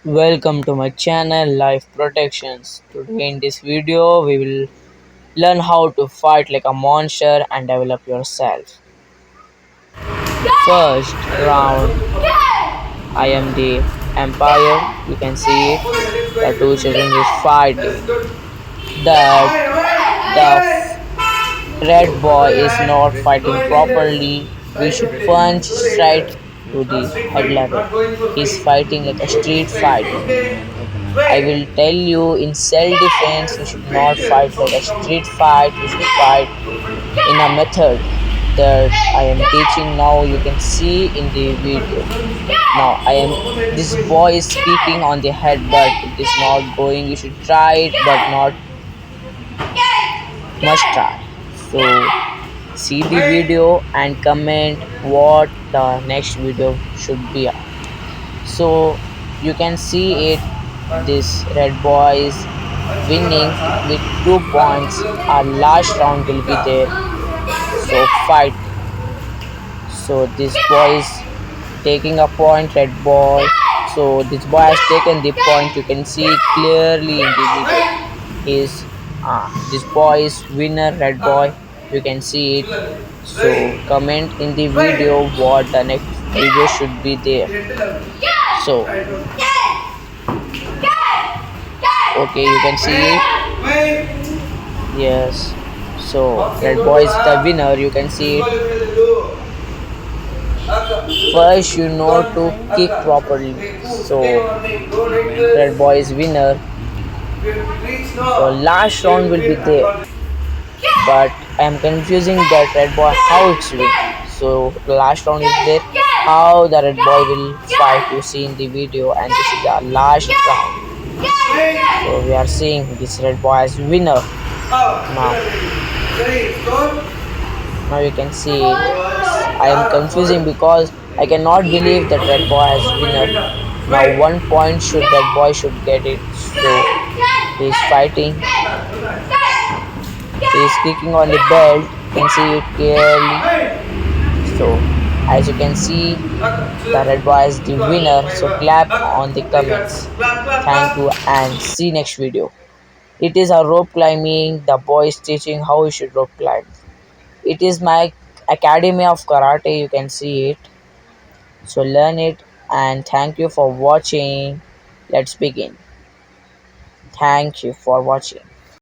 Welcome to my channel Life Protections. Today in this video we will learn how to fight like a monster and develop yourself. First round, I am the empire. You can see it. The two children is fighting. That the red boy is not fighting properly. We should punch straight to the head level. He's fighting like a street fight. I will tell you, in self defense we should not fight like a street fight, we should fight in a method that I am teaching now. You can see in the video. Now this boy is kicking on the head, but it is not going. You should try it, but not must try. So see the video and comment what the next video should be. So you can see it, this red boy is winning with 2 points. Our last round will be there, so fight. So this boy is taking a point, red boy. So this boy has taken the point. You can see it clearly in the video. Is this boy is winner, red boy. You can see it. So comment in the video what the next video should be there. So okay, you can see it. Yes. So red boy is the winner. You can see it. First, you know to kick properly. So red boy is winner. So last round will be there. But I am confusing that red boy how it's win. So the last round is there. How the red boy will fight, you see in the video, and this is the last round. So we are seeing this red boy as winner. Now you can see I am confusing because I cannot believe that red boy has winner. Now 1 point should red boy should get it. So he is fighting. He is kicking on the belt. You can see it clearly. So as you can see, the red boy is the winner. So clap on the comments. Thank you and see next video. It is a rope climbing. The boy is teaching how you should rope climb. It is my academy of karate. You can see it. So learn it and thank you for watching. Let's begin. Thank you for watching.